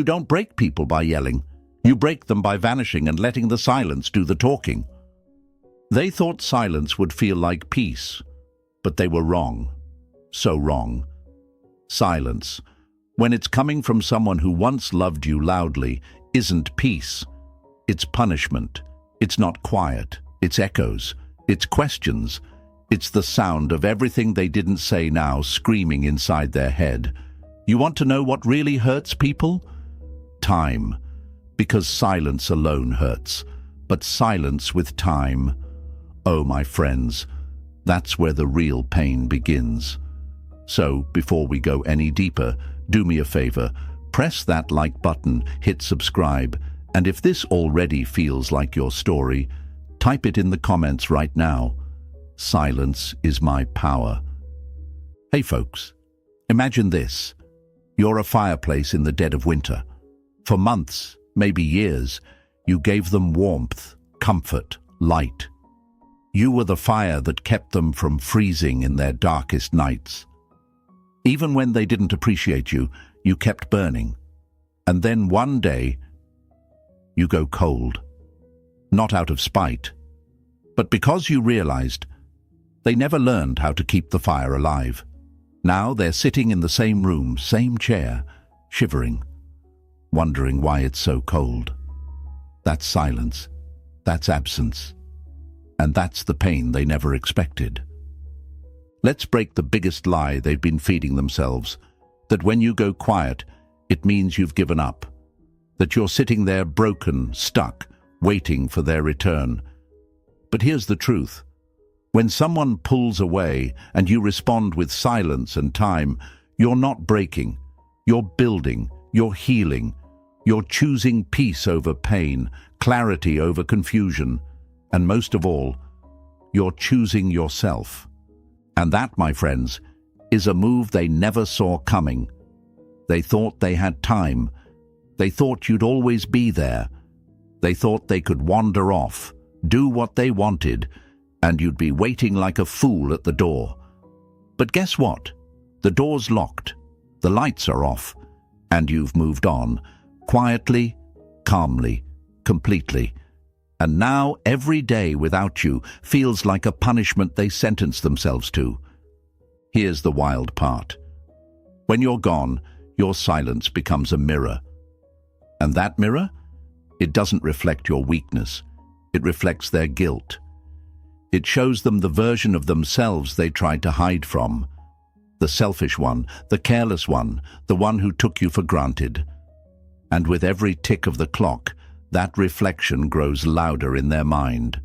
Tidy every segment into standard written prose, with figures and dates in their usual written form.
You don't break people by yelling. You break them by vanishing and letting the silence do the talking. They thought silence would feel like peace, but they were wrong. So wrong. Silence, when it's coming from someone who once loved you loudly, isn't peace. It's punishment. It's not quiet. It's echoes. It's questions. It's the sound of everything they didn't say now screaming inside their head. You want to know what really hurts people? Time. Because silence alone hurts. But silence with time, oh my friends, that's where the real pain begins. So, before we go any deeper, do me a favor, press that like button, hit subscribe, and if this already feels like your story, type it in the comments right now. Silence is my power. Hey folks, imagine this. You're a fireplace in the dead of winter. For months, maybe years, you gave them warmth, comfort, light. You were the fire that kept them from freezing in their darkest nights. Even when they didn't appreciate you, you kept burning. And then one day, you go cold. Not out of spite, but because you realized they never learned how to keep the fire alive. Now they're sitting in the same room, same chair, shivering, wondering why it's so cold. That's silence. That's absence. And that's the pain they never expected. Let's break the biggest lie they've been feeding themselves, that when you go quiet, it means you've given up, that you're sitting there broken, stuck, waiting for their return. But here's the truth. When someone pulls away and you respond with silence and time, you're not breaking, you're building, you're healing, you're choosing peace over pain, clarity over confusion, and most of all, you're choosing yourself. And that, my friends, is a move they never saw coming. They thought they had time. They thought you'd always be there. They thought they could wander off, do what they wanted, and you'd be waiting like a fool at the door. But guess what? The door's locked, the lights are off, and you've moved on, quietly, calmly, completely. And now every day without you feels like a punishment they sentenced themselves to. Here's the wild part. When you're gone, your silence becomes a mirror. And that mirror? It doesn't reflect your weakness. It reflects their guilt. It shows them the version of themselves they tried to hide from. The selfish one, the careless one, the one who took you for granted. And with every tick of the clock, that reflection grows louder in their mind.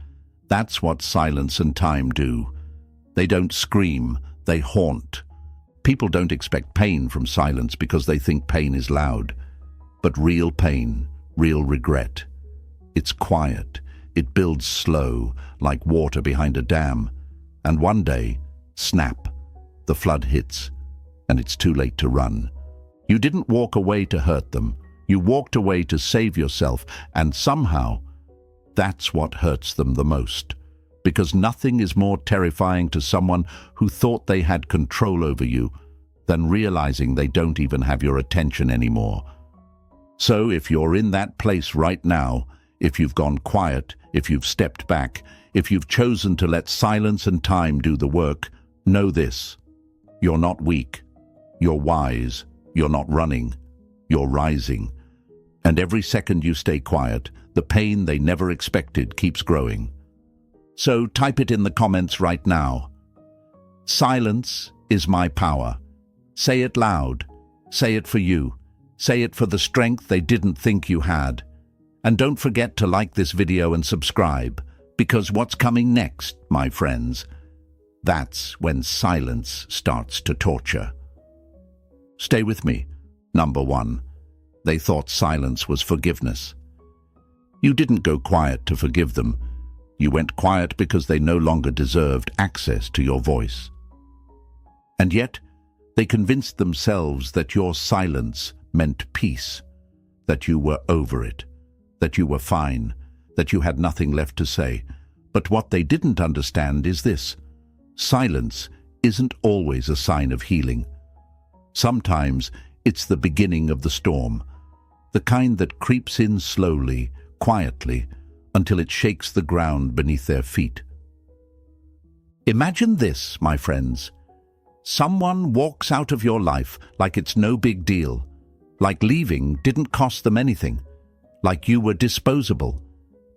That's what silence and time do. They don't scream, they haunt. People don't expect pain from silence because they think pain is loud. But real pain, real regret, it's quiet. It builds slow, like water behind a dam. And one day, snap, the flood hits, and it's too late to run. You didn't walk away to hurt them. You walked away to save yourself, and somehow, that's what hurts them the most. Because nothing is more terrifying to someone who thought they had control over you than realizing they don't even have your attention anymore. So if you're in that place right now, if you've gone quiet, if you've stepped back, if you've chosen to let silence and time do the work, know this. You're not weak. You're wise. You're not running. You're rising. And every second you stay quiet, the pain they never expected keeps growing. So type it in the comments right now. Silence is my power. Say it loud. Say it for you. Say it for the strength they didn't think you had. And don't forget to like this video and subscribe, because what's coming next, my friends, that's when silence starts to torture. Stay with me. Number 1. They thought silence was forgiveness. You didn't go quiet to forgive them. You went quiet because they no longer deserved access to your voice. And yet, they convinced themselves that your silence meant peace, that you were over it, that you were fine, that you had nothing left to say. But what they didn't understand is this. Silence isn't always a sign of healing. Sometimes it's the beginning of the storm. the kind that creeps in slowly, quietly, until it shakes the ground beneath their feet. Imagine this, my friends. Someone walks out of your life like it's no big deal, like leaving didn't cost them anything, like you were disposable.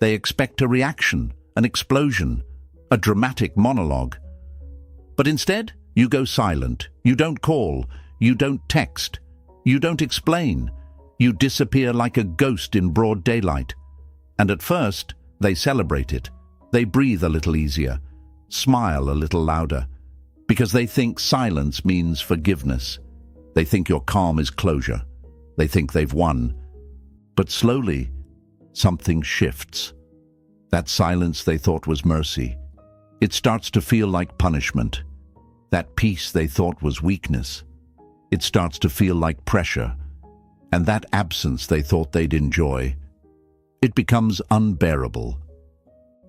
They expect a reaction, an explosion, a dramatic monologue. But instead, you go silent. You don't call. You don't text. You don't explain. You disappear like a ghost in broad daylight. And at first, they celebrate it. They breathe a little easier, smile a little louder, because they think silence means forgiveness. They think your calm is closure. They think they've won. But slowly, something shifts. That silence they thought was mercy, it starts to feel like punishment. That peace they thought was weakness, it starts to feel like pressure. And that absence they thought they'd enjoy, it becomes unbearable.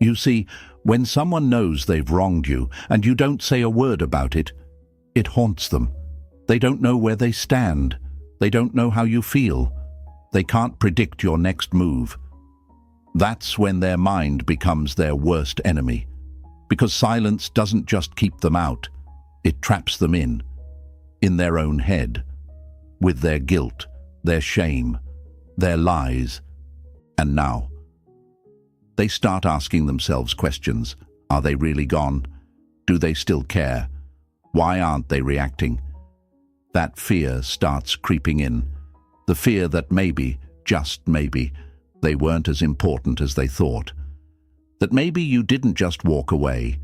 You see, when someone knows they've wronged you and you don't say a word about it, it haunts them. They don't know where they stand. They don't know how you feel. They can't predict your next move. That's when their mind becomes their worst enemy. Because silence doesn't just keep them out, it traps them in their own head, with their guilt, their shame, their lies. And now, they start asking themselves questions. Are they really gone? Do they still care? Why aren't they reacting? That fear starts creeping in. The fear that maybe, just maybe, they weren't as important as they thought. That maybe you didn't just walk away.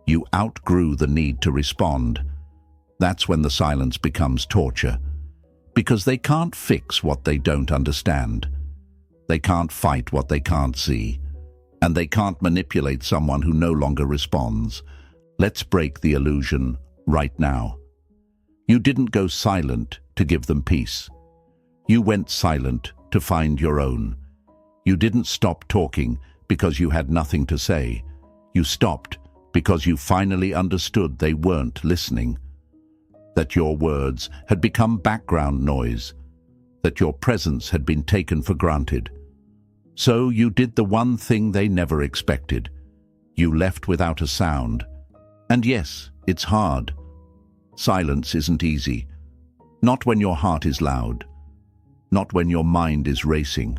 You outgrew the need to respond. That's when the silence becomes torture. Because they can't fix what they don't understand. They can't fight what they can't see. And they can't manipulate someone who no longer responds. Let's break the illusion right now. You didn't go silent to give them peace. You went silent to find your own. You didn't stop talking because you had nothing to say. You stopped because you finally understood they weren't listening. That your words had become background noise. That your presence had been taken for granted. So you did the one thing they never expected. You left without a sound. And yes, it's hard. Silence isn't easy. Not when your heart is loud. Not when your mind is racing.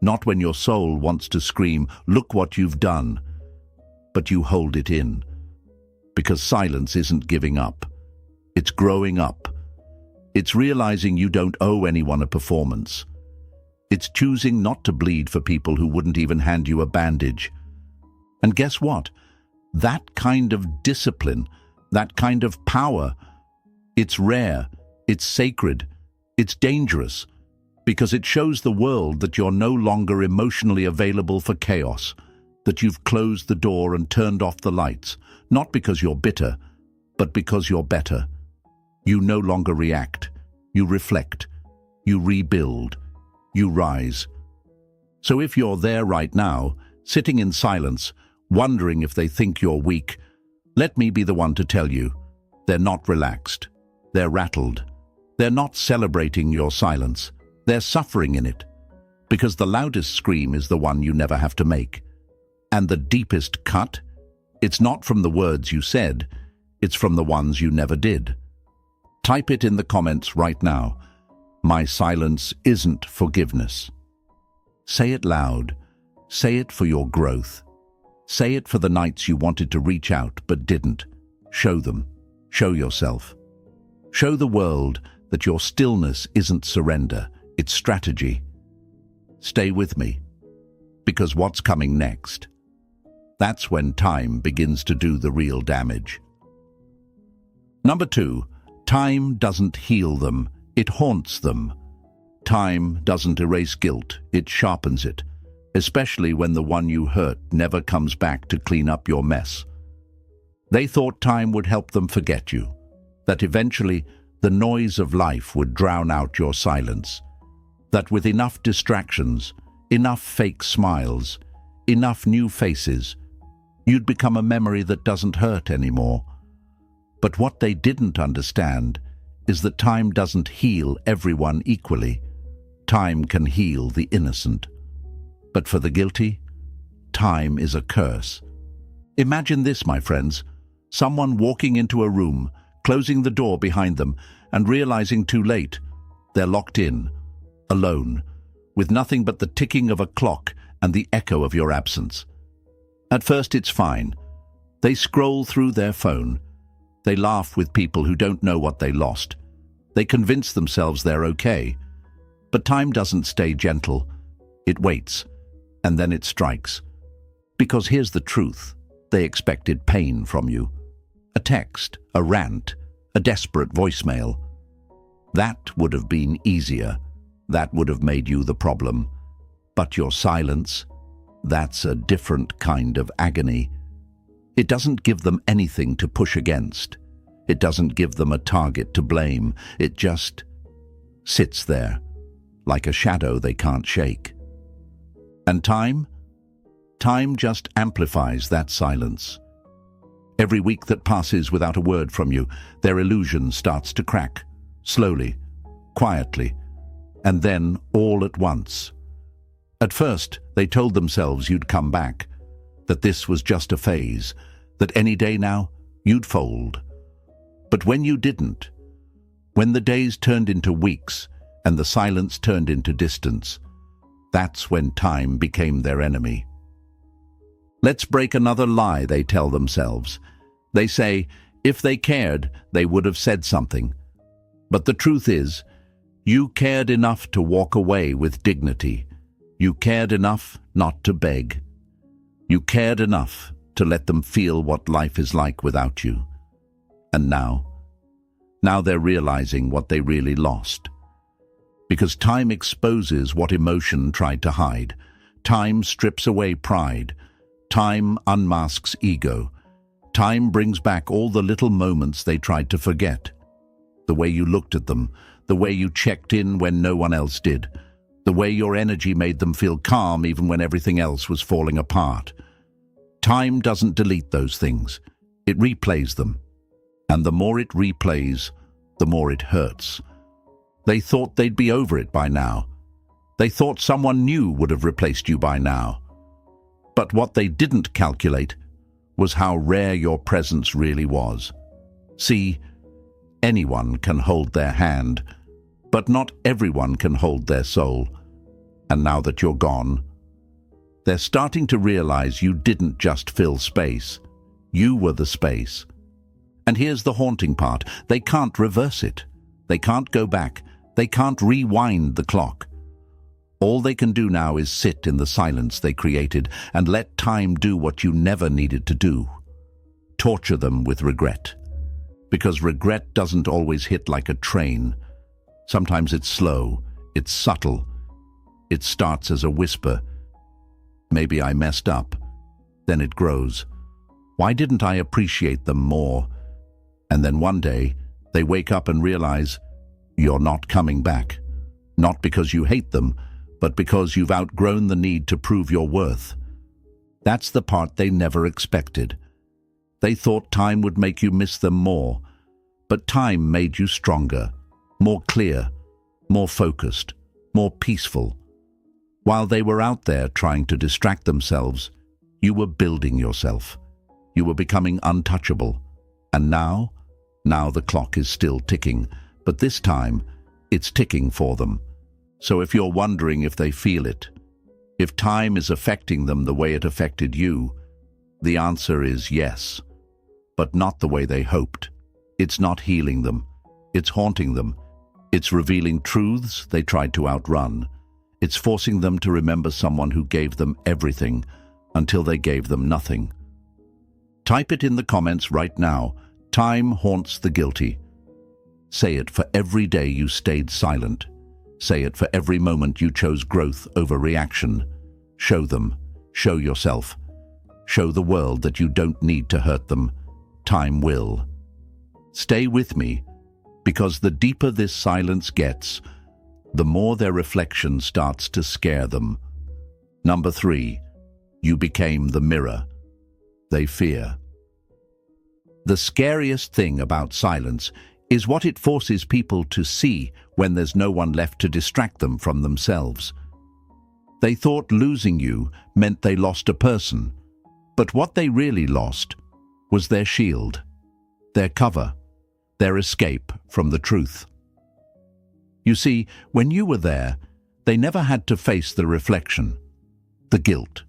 Not when your soul wants to scream, "Look what you've done." But you hold it in. Because silence isn't giving up. It's growing up. It's realizing you don't owe anyone a performance. It's choosing not to bleed for people who wouldn't even hand you a bandage. And guess what? That kind of discipline, that kind of power, it's rare, it's sacred, it's dangerous, because it shows the world that you're no longer emotionally available for chaos, that you've closed the door and turned off the lights, not because you're bitter, but because you're better. You no longer react, you reflect, you rebuild. You rise. So if you're there right now, sitting in silence, wondering if they think you're weak, let me be the one to tell you, they're not relaxed. They're rattled. They're not celebrating your silence. They're suffering in it. Because the loudest scream is the one you never have to make. And the deepest cut, it's not from the words you said, it's from the ones you never did. Type it in the comments right now. My silence isn't forgiveness. Say it loud. Say it for your growth. Say it for the nights you wanted to reach out but didn't. Show them. Show yourself. Show the world that your stillness isn't surrender, it's strategy. Stay with me, because what's coming next? That's when time begins to do the real damage. Number 2, time doesn't heal them. It haunts them. Time doesn't erase guilt, it sharpens it, especially when the one you hurt never comes back to clean up your mess. They thought time would help them forget you, that eventually the noise of life would drown out your silence, that with enough distractions, enough fake smiles, enough new faces, you'd become a memory that doesn't hurt anymore. But what they didn't understand is that time doesn't heal everyone equally. Time can heal the innocent. But for the guilty, time is a curse. Imagine this, my friends. Someone walking into a room, closing the door behind them, and realizing too late they're locked in, alone, with nothing but the ticking of a clock and the echo of your absence. At first it's fine. They scroll through their phone. They laugh with people who don't know what they lost. They convince themselves they're okay. But time doesn't stay gentle. It waits, and then it strikes. Because here's the truth. They expected pain from you. A text, a rant, a desperate voicemail. That would have been easier. That would have made you the problem. But your silence, that's a different kind of agony. It doesn't give them anything to push against. It doesn't give them a target to blame. It just sits there, like a shadow they can't shake. And time? Time just amplifies that silence. Every week that passes without a word from you, their illusion starts to crack, slowly, quietly, and then all at once. At first, they told themselves you'd come back, that this was just a phase, that any day now, you'd fold. But when you didn't, when the days turned into weeks and the silence turned into distance, that's when time became their enemy. Let's break another lie they tell themselves. They say, if they cared, they would have said something. But the truth is, you cared enough to walk away with dignity. You cared enough not to beg. You cared enough to let them feel what life is like without you. And now they're realizing what they really lost. Because time exposes what emotion tried to hide. Time strips away pride. Time unmasks ego. Time brings back all the little moments they tried to forget. The way you looked at them, the way you checked in when no one else did, the way your energy made them feel calm even when everything else was falling apart. Time doesn't delete those things. It replays them. And the more it replays, the more it hurts. They thought they'd be over it by now. They thought someone new would have replaced you by now. But what they didn't calculate was how rare your presence really was. See, anyone can hold their hand, but not everyone can hold their soul. And now that you're gone, they're starting to realize you didn't just fill space. You were the space. And here's the haunting part. They can't reverse it. They can't go back. They can't rewind the clock. All they can do now is sit in the silence they created and let time do what you never needed to do. Torture them with regret. Because regret doesn't always hit like a train. Sometimes it's slow, it's subtle. It starts as a whisper. Maybe I messed up. Then it grows. Why didn't I appreciate them more? And then one day, they wake up and realize you're not coming back. Not because you hate them, but because you've outgrown the need to prove your worth. That's the part they never expected. They thought time would make you miss them more, but time made you stronger, more clear, more focused, more peaceful. While they were out there trying to distract themselves, you were building yourself. You were becoming untouchable. And now the clock is still ticking, but this time it's ticking for them. So if you're wondering if they feel it, if time is affecting them the way it affected you, the answer is yes, but not the way they hoped. It's not healing them. It's haunting them. It's revealing truths they tried to outrun. It's forcing them to remember someone who gave them everything until they gave them nothing. Type it in the comments right now. Time haunts the guilty. Say it for every day you stayed silent. Say it for every moment you chose growth over reaction. Show them. Show yourself. Show the world that you don't need to hurt them. Time will. Stay with me, because the deeper this silence gets, the more their reflection starts to scare them. Number 3, you became the mirror they fear. The scariest thing about silence is what it forces people to see when there's no one left to distract them from themselves. They thought losing you meant they lost a person, but what they really lost was their shield, their cover, their escape from the truth. You see, when you were there, they never had to face the reflection, the guilt,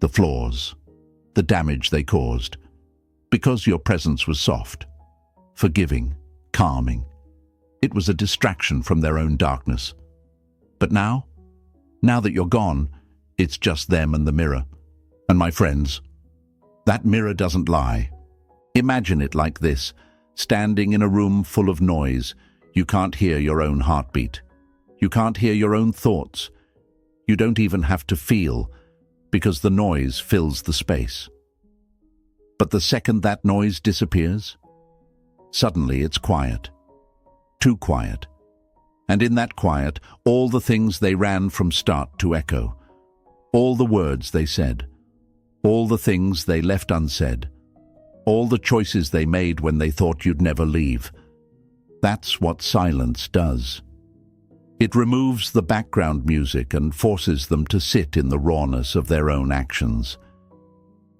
the flaws, the damage they caused, because your presence was soft, forgiving, calming. It was a distraction from their own darkness. But now that you're gone, it's just them and the mirror. And my friends, that mirror doesn't lie. Imagine it like this, standing in a room full of noise. You can't hear your own heartbeat. You can't hear your own thoughts. You don't even have to feel, because the noise fills the space. But the second that noise disappears, suddenly it's quiet. Too quiet. And in that quiet, all the things they ran from start to echo. All the words they said. All the things they left unsaid. All the choices they made when they thought you'd never leave. That's what silence does. It removes the background music and forces them to sit in the rawness of their own actions.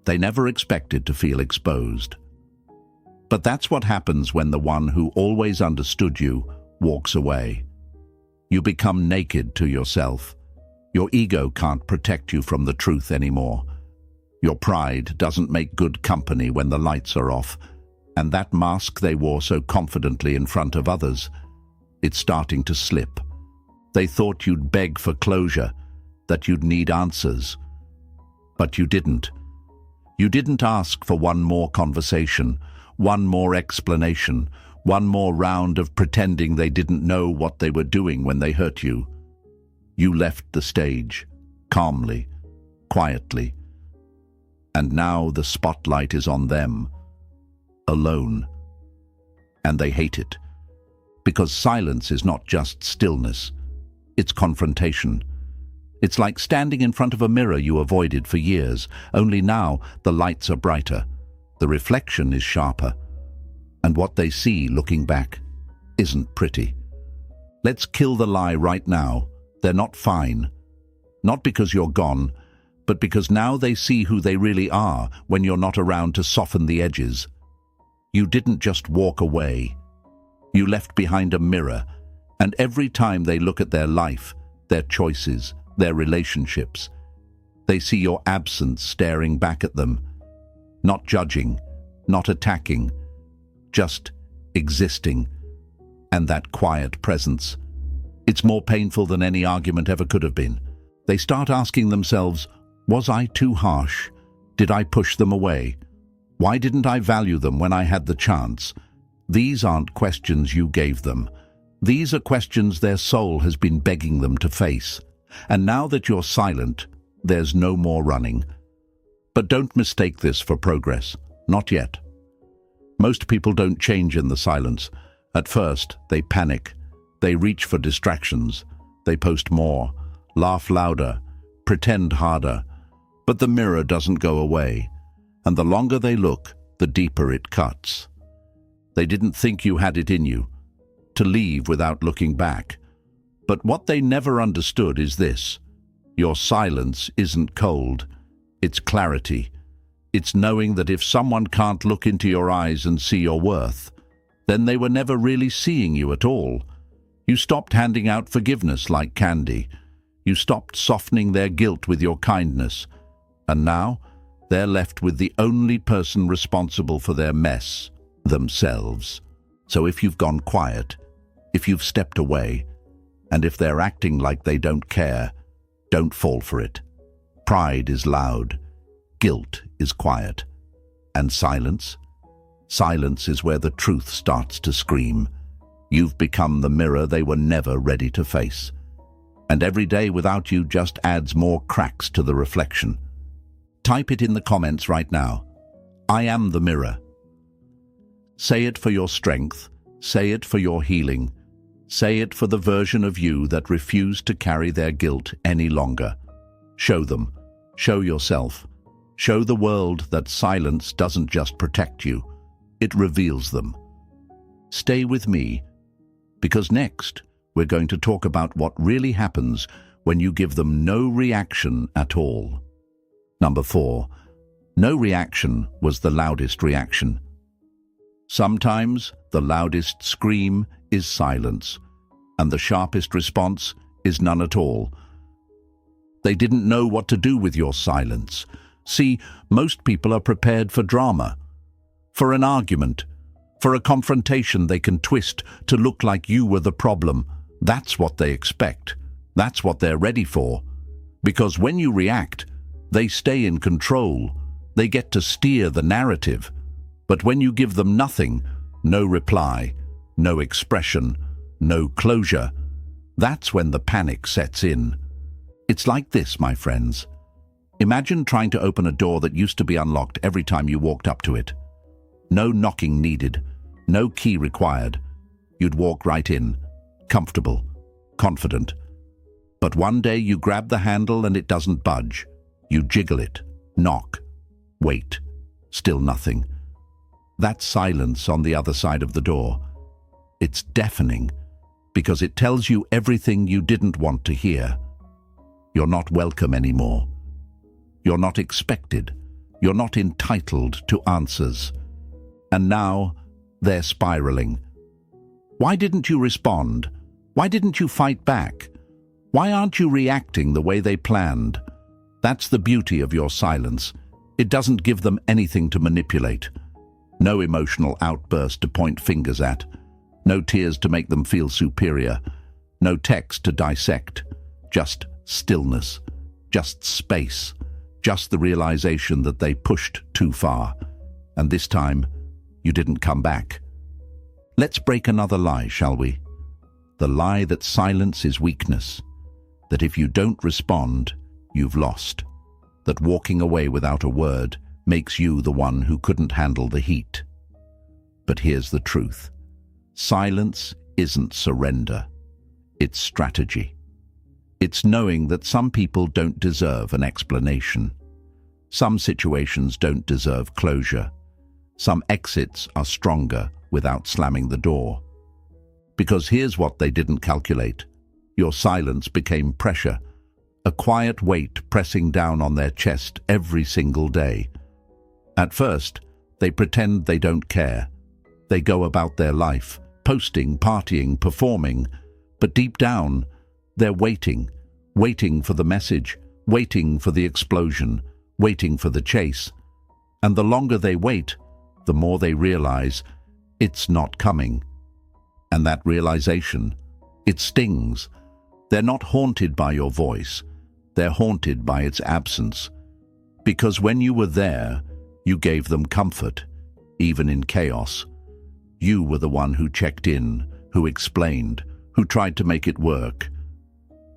They never expected to feel exposed. But that's what happens when the one who always understood you walks away. You become naked to yourself. Your ego can't protect you from the truth anymore. Your pride doesn't make good company when the lights are off, and that mask they wore so confidently in front of others, it's starting to slip. They thought you'd beg for closure, that you'd need answers. But you didn't. You didn't ask for one more conversation, one more explanation, one more round of pretending they didn't know what they were doing when they hurt you. You left the stage, calmly, quietly. And now the spotlight is on them, alone. And they hate it, because silence is not just stillness, it's confrontation. It's like standing in front of a mirror you avoided for years, only now the lights are brighter, the reflection is sharper, and what they see looking back isn't pretty. Let's kill the lie right now. They're not fine. Not because you're gone, but because now they see who they really are when you're not around to soften the edges. You didn't just walk away. You left behind a mirror, and every time they look at their life, their choices, their relationships, they see your absence staring back at them, not judging, not attacking, just existing. And that quiet presence, it's more painful than any argument ever could have been. They start asking themselves, was I too harsh? Did I push them away? Why didn't I value them when I had the chance? These aren't questions you gave them. These are questions their soul has been begging them to face. And now that you're silent, there's no more running. But don't mistake this for progress. Not yet. Most people don't change in the silence. At first, they panic. They reach for distractions. They post more, laugh louder, pretend harder. But the mirror doesn't go away. And the longer they look, the deeper it cuts. They didn't think you had it in you, to leave without looking back. But what they never understood is this: your silence isn't cold, it's clarity. It's knowing that if someone can't look into your eyes and see your worth, then they were never really seeing you at all. You stopped handing out forgiveness like candy. You stopped softening their guilt with your kindness. And now, they're left with the only person responsible for their mess, themselves. So if you've gone quiet, if you've stepped away, and if they're acting like they don't care, don't fall for it. Pride is loud, guilt is quiet, and silence? Silence is where the truth starts to scream. You've become the mirror they were never ready to face. And every day without you just adds more cracks to the reflection. Type it in the comments right now. I am the mirror. Say it for your strength. Say it for your healing. Say it for the version of you that refused to carry their guilt any longer. Show them. Show yourself. Show the world that silence doesn't just protect you. It reveals them. Stay with me, because next we're going to talk about what really happens when you give them no reaction at all. Number 4. No reaction was the loudest reaction. Sometimes the loudest scream is silence, and the sharpest response is none at all. They didn't know what to do with your silence. See, most people are prepared for drama, for an argument, for a confrontation they can twist to look like you were the problem. That's what they expect. That's what they're ready for. Because when you react, they stay in control. They get to steer the narrative. But when you give them nothing, no reply, no expression, no closure, that's when the panic sets in. It's like this, my friends. Imagine trying to open a door that used to be unlocked every time you walked up to it. No knocking needed, no key required. You'd walk right in, comfortable, confident. But one day you grab the handle and it doesn't budge. You jiggle it, knock, wait, still nothing. That's silence on the other side of the door. It's deafening because it tells you everything you didn't want to hear. You're not welcome anymore. You're not expected. You're not entitled to answers. And now they're spiraling. Why didn't you respond? Why didn't you fight back? Why aren't you reacting the way they planned? That's the beauty of your silence. It doesn't give them anything to manipulate. No emotional outburst to point fingers at. No tears to make them feel superior. No text to dissect. Just stillness. Just space. Just the realization that they pushed too far. And this time, you didn't come back. Let's break another lie, shall we? The lie that silence is weakness. That if you don't respond, you've lost. That walking away without a word makes you the one who couldn't handle the heat. But here's the truth. Silence isn't surrender. It's strategy. It's knowing that some people don't deserve an explanation. Some situations don't deserve closure. Some exits are stronger without slamming the door. Because here's what they didn't calculate. Your silence became pressure, a quiet weight pressing down on their chest every single day. At first, they pretend they don't care. They go about their life, posting, partying, performing, but deep down, they're waiting for the message, waiting for the explosion, waiting for the chase. And the longer they wait, the more they realize it's not coming. And that realization, it stings. They're not haunted by your voice. They're haunted by its absence. Because when you were there, you gave them comfort, even in chaos. You were the one who checked in, who explained, who tried to make it work.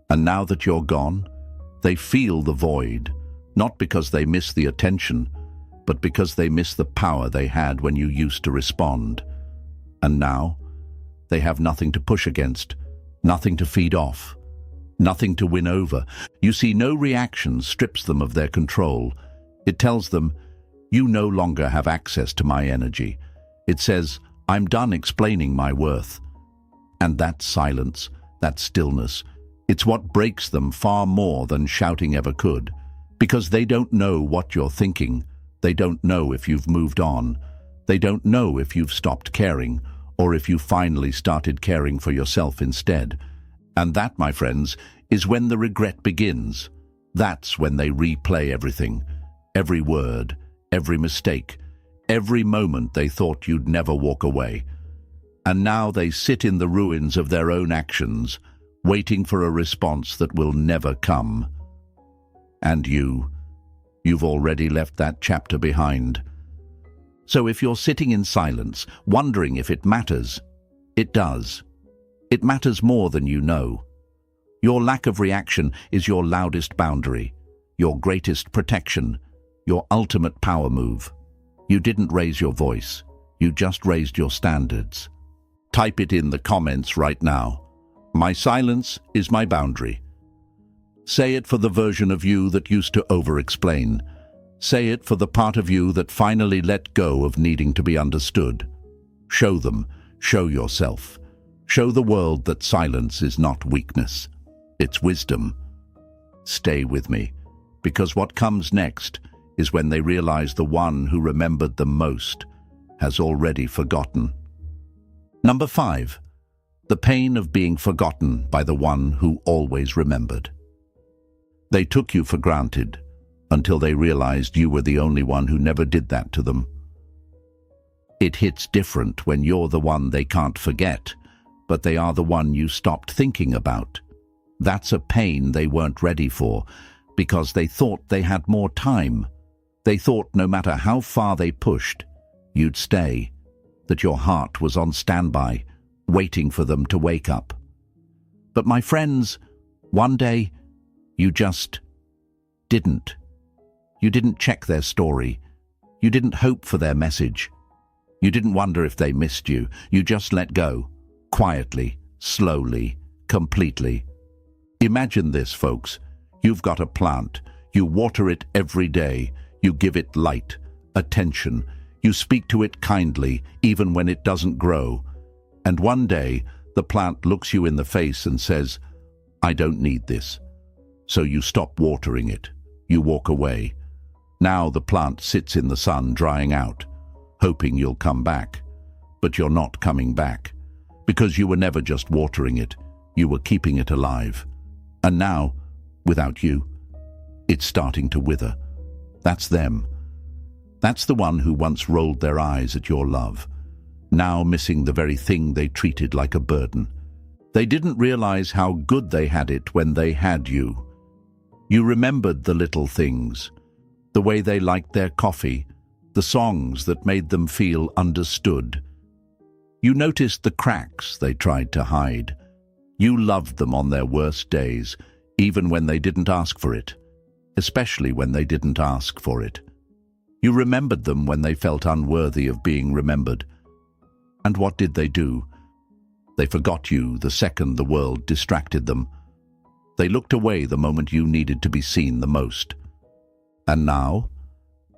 And now that you're gone, they feel the void, not because they miss the attention, but because they miss the power they had when you used to respond. And now, they have nothing to push against, nothing to feed off, nothing to win over. You see, no reaction strips them of their control. It tells them, you no longer have access to my energy. It says, I'm done explaining my worth. And that silence, that stillness, it's what breaks them far more than shouting ever could. Because they don't know what you're thinking. They don't know if you've moved on. They don't know if you've stopped caring, or if you finally started caring for yourself instead. And that, my friends, is when the regret begins. That's when they replay everything. Every word, every mistake, every moment they thought you'd never walk away. And now they sit in the ruins of their own actions, waiting for a response that will never come. And you've already left that chapter behind. So if you're sitting in silence, wondering if it matters, it does. It matters more than you know. Your lack of reaction is your loudest boundary, your greatest protection, your ultimate power move. You didn't raise your voice, you just raised your standards. Type it in the comments right now. My silence is my boundary. Say it for the version of you that used to over-explain. Say it for the part of you that finally let go of needing to be understood. Show them, show yourself. Show the world that silence is not weakness, it's wisdom. Stay with me, because what comes next is when they realize the one who remembered them most has already forgotten. Number 5. The pain of being forgotten by the one who always remembered. They took you for granted until they realized you were the only one who never did that to them. It hits different when you're the one they can't forget, but they are the one you stopped thinking about. That's a pain they weren't ready for, because they thought they had more time. They thought no matter how far they pushed, you'd stay, that your heart was on standby, waiting for them to wake up. But my friends, one day, you just didn't. You didn't check their story. You didn't hope for their message. You didn't wonder if they missed you. You just let go, quietly, slowly, completely. Imagine this, folks. You've got a plant. You water it every day. You give it light, attention. You speak to it kindly, even when it doesn't grow. And one day, the plant looks you in the face and says, "I don't need this." So you stop watering it. You walk away. Now the plant sits in the sun, drying out, hoping you'll come back. But you're not coming back, because you were never just watering it. You were keeping it alive. And now, without you, it's starting to wither. That's them. That's the one who once rolled their eyes at your love, now missing the very thing they treated like a burden. They didn't realize how good they had it when they had you. You remembered the little things, the way they liked their coffee, the songs that made them feel understood. You noticed the cracks they tried to hide. You loved them on their worst days, even when they didn't ask for it, especially when they didn't ask for it. You remembered them when they felt unworthy of being remembered. And what did they do? They forgot you the second the world distracted them. They looked away the moment you needed to be seen the most. And now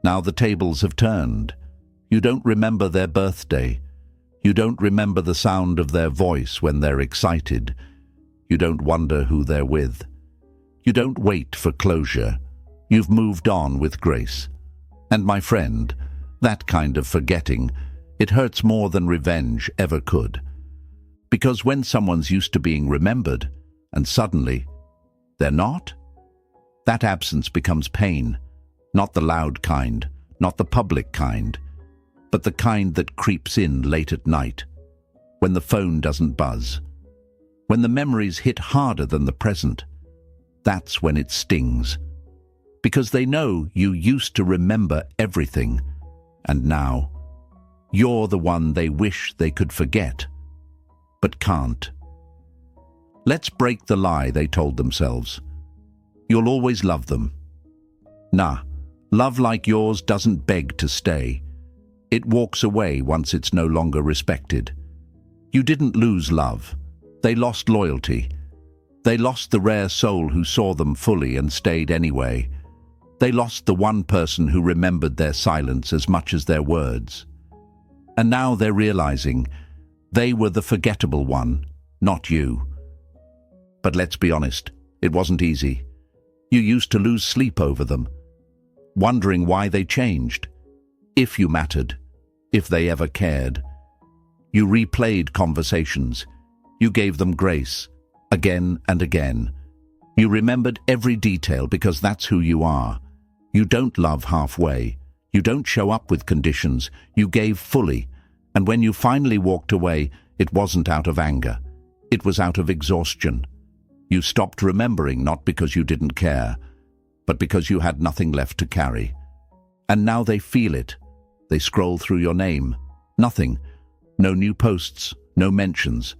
the tables have turned. You don't remember their birthday. You don't remember the sound of their voice when they're excited. You don't wonder who they're with. You don't wait for closure. You've moved on with grace. And my friend, that kind of forgetting, it hurts more than revenge ever could. Because when someone's used to being remembered, and suddenly they're not, that absence becomes pain. Not the loud kind, not the public kind, but the kind that creeps in late at night, when the phone doesn't buzz, when the memories hit harder than the present. That's when it stings. Because they know you used to remember everything, and now you're the one they wish they could forget, but can't. Let's break the lie they told themselves. You'll always love them. Nah. Love like yours doesn't beg to stay. It walks away once it's no longer respected. You didn't lose love. They lost loyalty. They lost the rare soul who saw them fully and stayed anyway. They lost the one person who remembered their silence as much as their words. And now they're realizing they were the forgettable one, not you. But let's be honest, it wasn't easy. You used to lose sleep over them, wondering why they changed, if you mattered, if they ever cared. You replayed conversations. You gave them grace, again and again. You remembered every detail because that's who you are. You don't love halfway. You don't show up with conditions. You gave fully. And when you finally walked away, it wasn't out of anger. It was out of exhaustion. You stopped remembering not because you didn't care, but because you had nothing left to carry. And now they feel it. They scroll through your name. Nothing. No new posts, no mentions.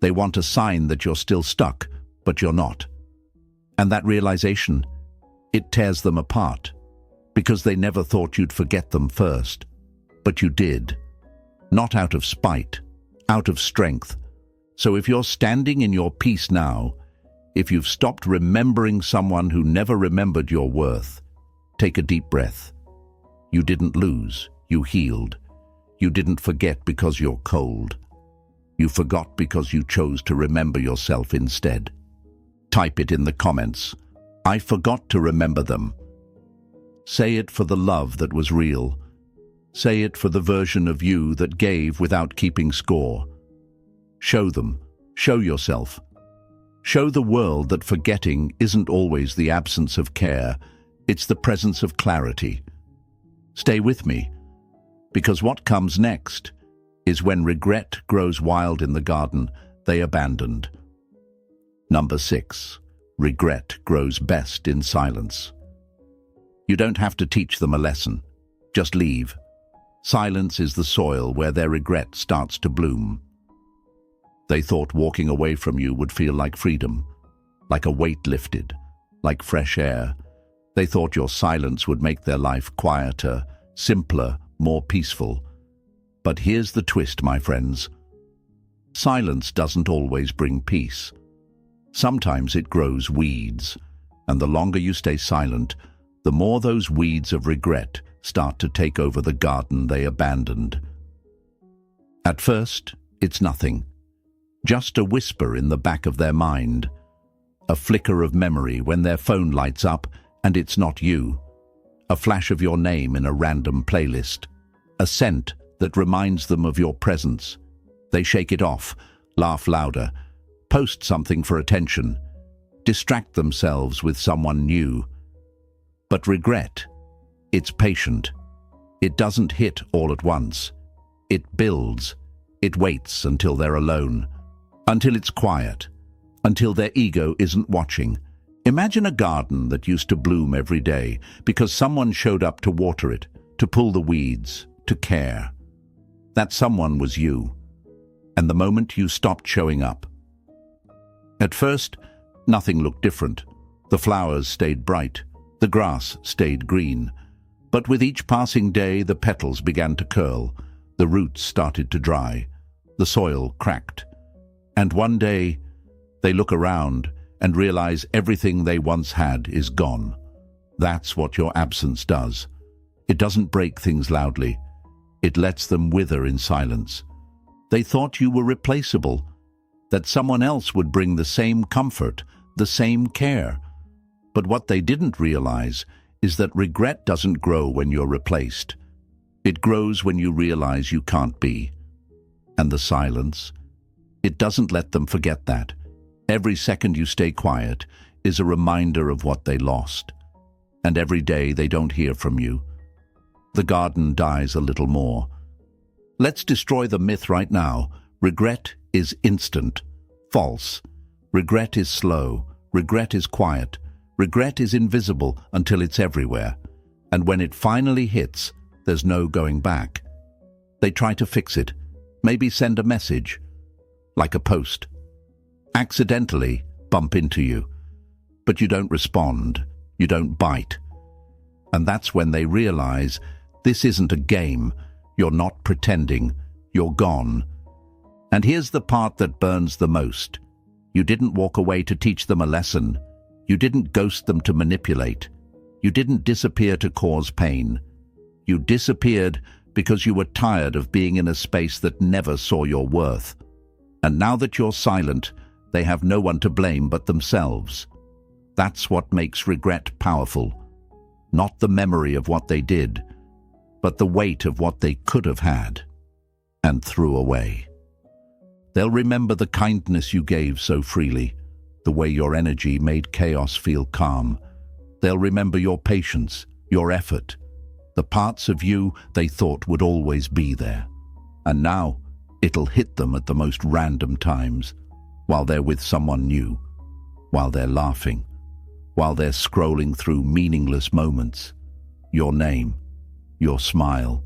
They want a sign that you're still stuck, but you're not. And that realization, it tears them apart, because they never thought you'd forget them first. But you did. Not out of spite, out of strength. So if you're standing in your peace now, if you've stopped remembering someone who never remembered your worth, take a deep breath. You didn't lose, you healed. You didn't forget because you're cold. You forgot because you chose to remember yourself instead. Type it in the comments. I forgot to remember them. Say it for the love that was real. Say it for the version of you that gave without keeping score. Show them. Show yourself. Show the world that forgetting isn't always the absence of care, it's the presence of clarity. Stay with me, because what comes next is when regret grows wild in the garden they abandoned. Number 6. Regret grows best in silence. You don't have to teach them a lesson. Just leave. Silence is the soil where their regret starts to bloom. They thought walking away from you would feel like freedom, like a weight lifted, like fresh air. They thought your silence would make their life quieter, simpler, more peaceful. But here's the twist, my friends. Silence doesn't always bring peace. Sometimes it grows weeds, and the longer you stay silent, the more those weeds of regret start to take over the garden they abandoned. At first, it's nothing. Just a whisper in the back of their mind. A flicker of memory when their phone lights up and it's not you. A flash of your name in a random playlist. A scent that reminds them of your presence. They shake it off, laugh louder, post something for attention, distract themselves with someone new. But regret, it's patient. It doesn't hit all at once. It builds. It waits until they're alone. Until it's quiet. Until their ego isn't watching. Imagine a garden that used to bloom every day because someone showed up to water it, to pull the weeds, to care. That someone was you. And the moment you stopped showing up. At first, nothing looked different. The flowers stayed bright. The grass stayed green. But with each passing day, the petals began to curl. The roots started to dry. The soil cracked. And one day, they look around and realize everything they once had is gone. That's what your absence does. It doesn't break things loudly. It lets them wither in silence. They thought you were replaceable, that someone else would bring the same comfort, the same care. But what they didn't realize is that regret doesn't grow when you're replaced. It grows when you realize you can't be. And the silence, it doesn't let them forget that. Every second you stay quiet is a reminder of what they lost. And every day they don't hear from you, the garden dies a little more. Let's destroy the myth right now. Regret is instant. False. Regret is slow. Regret is quiet. Regret is invisible until it's everywhere. And when it finally hits, there's no going back. They try to fix it. Maybe send a message, like a post. Accidentally bump into you. But you don't respond. You don't bite. And that's when they realize this isn't a game. You're not pretending. You're gone. And here's the part that burns the most. You didn't walk away to teach them a lesson. You didn't ghost them to manipulate. You didn't disappear to cause pain. You disappeared because you were tired of being in a space that never saw your worth. And now that you're silent, they have no one to blame but themselves. That's what makes regret powerful. Not the memory of what they did, but the weight of what they could have had and threw away. They'll remember the kindness you gave so freely, the way your energy made chaos feel calm. They'll remember your patience, your effort, the parts of you they thought would always be there. And now, it'll hit them at the most random times, while they're with someone new, while they're laughing, while they're scrolling through meaningless moments. Your name, your smile,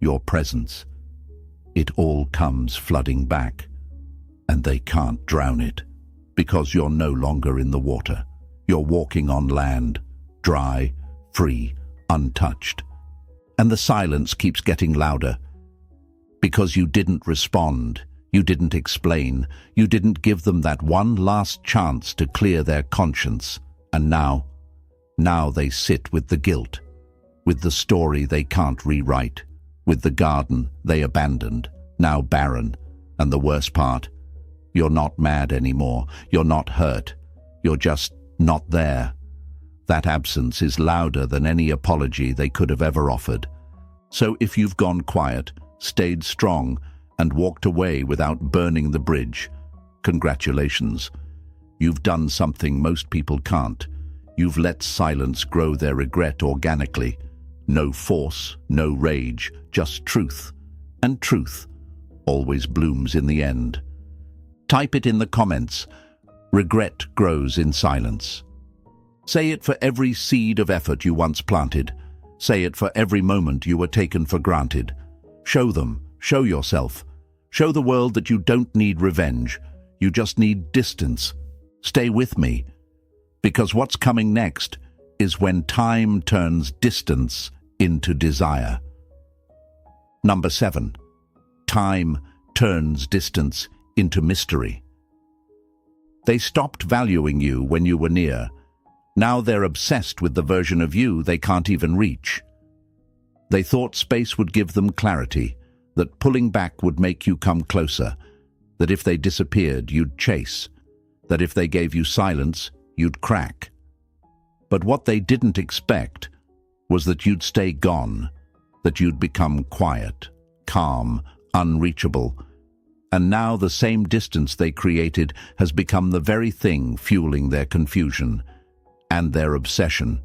your presence, it all comes flooding back. And they can't drown it, because you're no longer in the water. You're walking on land, dry, free, untouched. And the silence keeps getting louder, because you didn't respond, you didn't explain, you didn't give them that one last chance to clear their conscience. And now they sit with the guilt, with the story they can't rewrite, with the garden they abandoned, now barren, And the worst part, you're not mad anymore. You're not hurt. You're just not there. That absence is louder than any apology they could have ever offered. So if you've gone quiet, stayed strong, and walked away without burning the bridge, congratulations. You've done something most people can't. You've let silence grow their regret organically. No force, no rage, just truth. And truth always blooms in the end. Type it in the comments. Regret grows in silence. Say it for every seed of effort you once planted. Say it for every moment you were taken for granted. Show them, show yourself. Show the world that you don't need revenge. You just need distance. Stay with me. Because what's coming next is when time turns distance into desire. Number 7. Time turns distance into mystery. They stopped valuing you when you were near. Now they're obsessed with the version of you they can't even reach. They thought space would give them clarity, that pulling back would make you come closer, that if they disappeared, you'd chase, that if they gave you silence, you'd crack. But what they didn't expect was that you'd stay gone, that you'd become quiet, calm, unreachable. And now the same distance they created has become the very thing fueling their confusion and their obsession.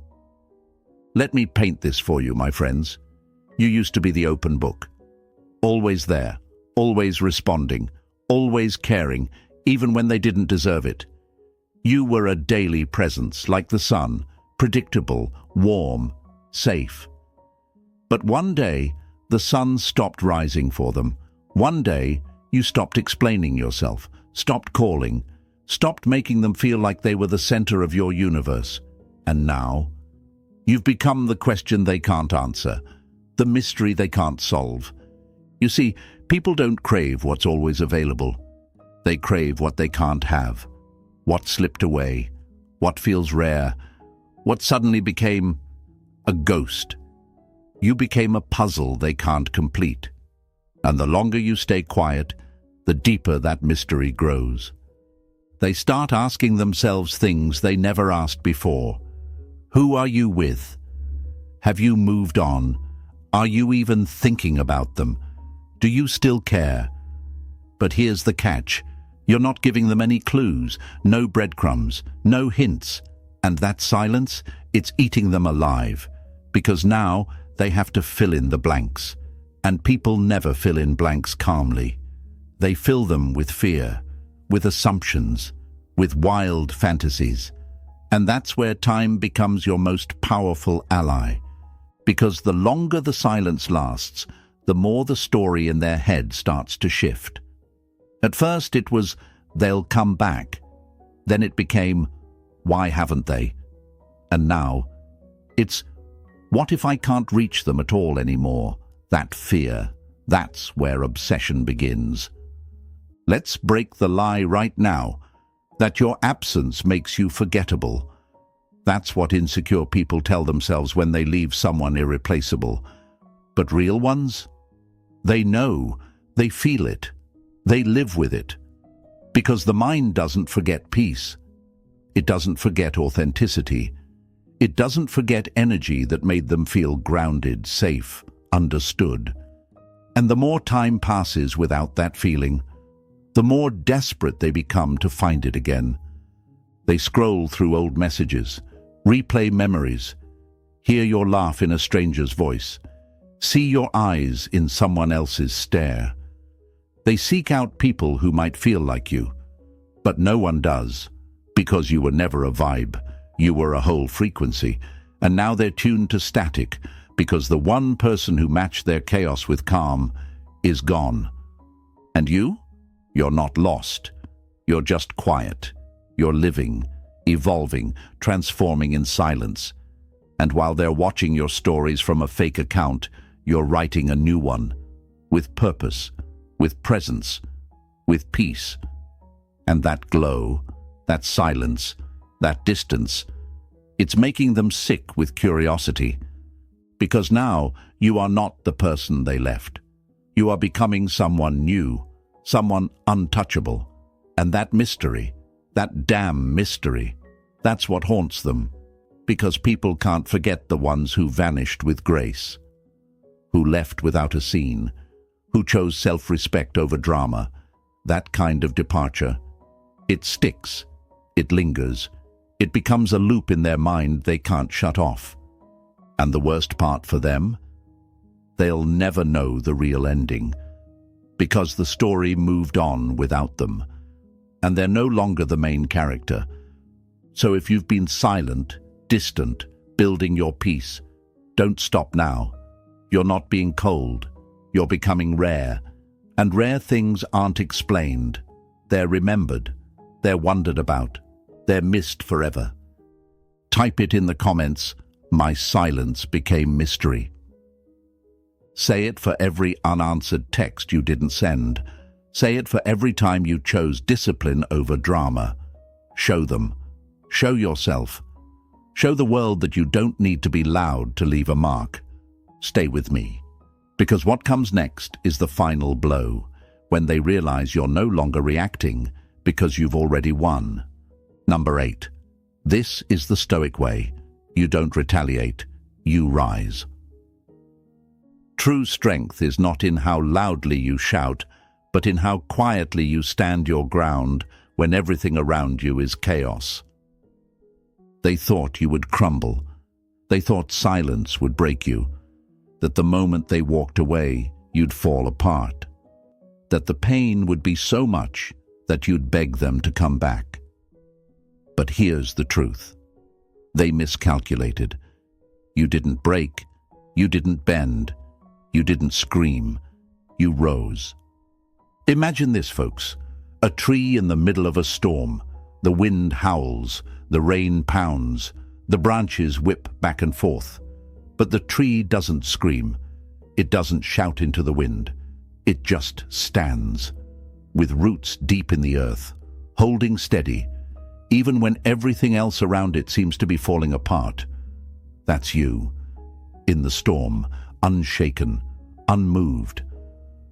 Let me paint this for you, my friends. You used to be the open book. Always there, always responding, always caring, even when they didn't deserve it. You were a daily presence, like the sun, predictable, warm, safe. But one day, the sun stopped rising for them. One day, you stopped explaining yourself, stopped calling, stopped making them feel like they were the center of your universe. And now, you've become the question they can't answer, the mystery they can't solve. You see, people don't crave what's always available. They crave what they can't have, what slipped away, what feels rare, what suddenly became a ghost. You became a puzzle they can't complete. And the longer you stay quiet, the deeper that mystery grows. They start asking themselves things they never asked before. Who are you with? Have you moved on? Are you even thinking about them? Do you still care? But here's the catch. You're not giving them any clues, no breadcrumbs, no hints. And that silence, it's eating them alive. Because now they have to fill in the blanks. And people never fill in blanks calmly. They fill them with fear, with assumptions, with wild fantasies. And that's where time becomes your most powerful ally. Because the longer the silence lasts, the more the story in their head starts to shift. At first it was, they'll come back. Then it became, why haven't they? And now, it's, what if I can't reach them at all anymore? That fear, that's where obsession begins. Let's break the lie right now, that your absence makes you forgettable. That's what insecure people tell themselves when they leave someone irreplaceable. But real ones? They know, they feel it, they live with it. Because the mind doesn't forget peace. It doesn't forget authenticity. It doesn't forget energy that made them feel grounded, safe, understood. And the more time passes without that feeling, the more desperate they become to find it again. They scroll through old messages, replay memories, hear your laugh in a stranger's voice, see your eyes in someone else's stare. They seek out people who might feel like you, but no one does, because you were never a vibe, you were a whole frequency, and now they're tuned to static, because the one person who matched their chaos with calm is gone. And you? You're not lost. You're just quiet. You're living, evolving, transforming in silence. And while they're watching your stories from a fake account, you're writing a new one, with purpose, with presence, with peace. And that glow, that silence, that distance, it's making them sick with curiosity. Because now you are not the person they left. You are becoming someone new, someone untouchable. And that mystery, that damn mystery, that's what haunts them, because people can't forget the ones who vanished with grace, who left without a scene, who chose self-respect over drama. That kind of departure, it sticks, it lingers, it becomes a loop in their mind they can't shut off. And the worst part for them? They'll never know the real ending, because the story moved on without them, and they're no longer the main character. So if you've been silent, distant, building your peace, don't stop now. You're not being cold, you're becoming rare, and rare things aren't explained. They're remembered, they're wondered about, they're missed forever. Type it in the comments, my silence became mystery. Say it for every unanswered text you didn't send. Say it for every time you chose discipline over drama. Show them. Show yourself. Show the world that you don't need to be loud to leave a mark. Stay with me, because what comes next is the final blow, when they realize you're no longer reacting because you've already won. Number 8. This is the Stoic way. You don't retaliate, you rise. True strength is not in how loudly you shout, but in how quietly you stand your ground when everything around you is chaos. They thought you would crumble. They thought silence would break you, that the moment they walked away, you'd fall apart, that the pain would be so much that you'd beg them to come back. But here's the truth. They miscalculated. You didn't break, you didn't bend, you didn't scream, you rose. Imagine this, folks. A tree in the middle of a storm. The wind howls, the rain pounds, the branches whip back and forth. But the tree doesn't scream. It doesn't shout into the wind. It just stands, with roots deep in the earth, holding steady, even when everything else around it seems to be falling apart. That's you, in the storm, unshaken, unmoved.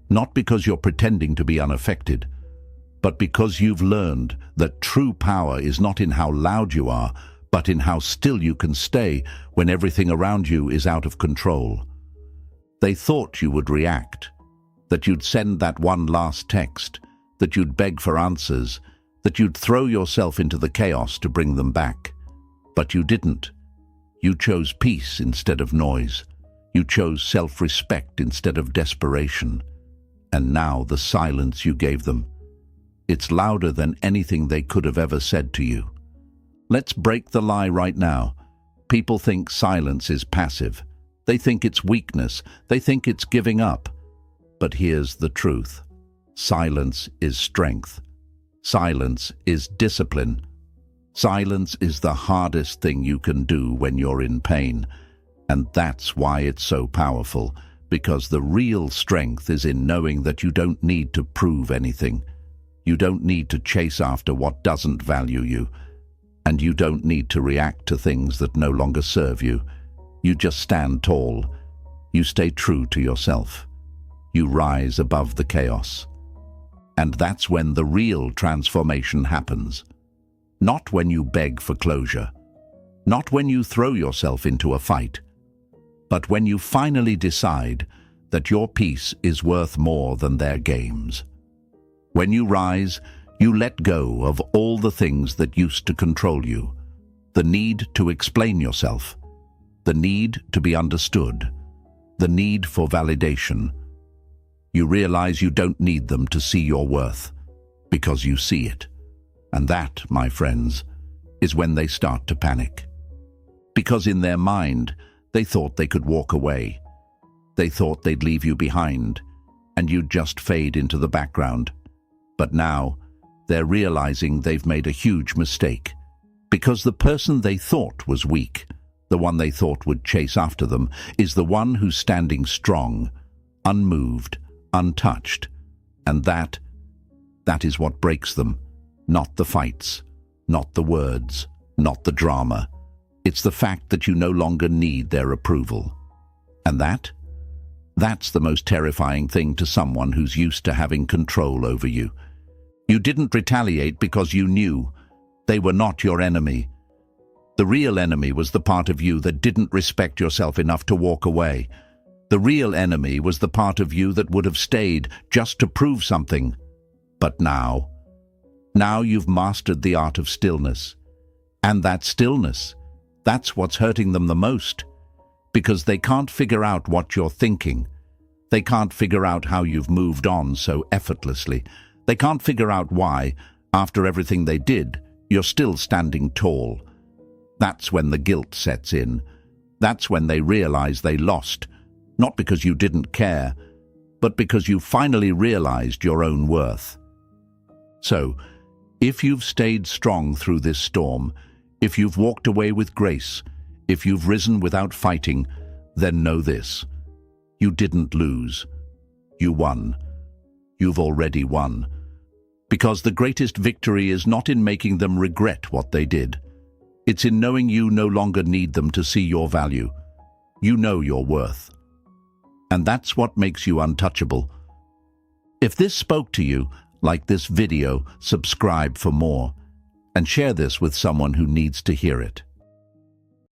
Not because you're pretending to be unaffected, but because you've learned that true power is not in how loud you are, but in how still you can stay when everything around you is out of control. They thought you would react, that you'd send that one last text, that you'd beg for answers, that you'd throw yourself into the chaos to bring them back. But you didn't. You chose peace instead of noise. You chose self-respect instead of desperation. And now the silence you gave them, it's louder than anything they could have ever said to you. Let's break the lie right now. People think silence is passive. They think it's weakness. They think it's giving up. But here's the truth. Silence is strength. Silence is discipline. Silence is the hardest thing you can do when you're in pain. And that's why it's so powerful, because the real strength is in knowing that you don't need to prove anything. You don't need to chase after what doesn't value you. And you don't need to react to things that no longer serve you. You just stand tall. You stay true to yourself. You rise above the chaos. And that's when the real transformation happens. Not when you beg for closure. Not when you throw yourself into a fight. But when you finally decide that your peace is worth more than their games. When you rise, you let go of all the things that used to control you. The need to explain yourself. The need to be understood. The need for validation. You realize you don't need them to see your worth, because you see it. And that, my friends, is when they start to panic. Because in their mind, they thought they could walk away. They thought they'd leave you behind, and you'd just fade into the background. But now, they're realizing they've made a huge mistake. Because the person they thought was weak, the one they thought would chase after them, is the one who's standing strong, unmoved, untouched. And that is what breaks them. Not the fights, not the words, not the drama. It's the fact that you no longer need their approval. And that That's the most terrifying thing to someone who's used to having control over you. You didn't retaliate because you knew they were not your enemy. The real enemy was the part of you that didn't respect yourself enough to walk away. The real enemy was the part of you that would have stayed just to prove something. But now you've mastered the art of stillness. And that stillness, that's what's hurting them the most. Because they can't figure out what you're thinking. They can't figure out how you've moved on so effortlessly. They can't figure out why, after everything they did, you're still standing tall. That's when the guilt sets in. That's when they realize they lost, not because you didn't care, but because you finally realized your own worth. So, if you've stayed strong through this storm, if you've walked away with grace, if you've risen without fighting, then know this. You didn't lose. You won. You've already won. Because the greatest victory is not in making them regret what they did. It's in knowing you no longer need them to see your value. You know your worth. And that's what makes you untouchable. If this spoke to you, like this video, subscribe for more, and share this with someone who needs to hear it.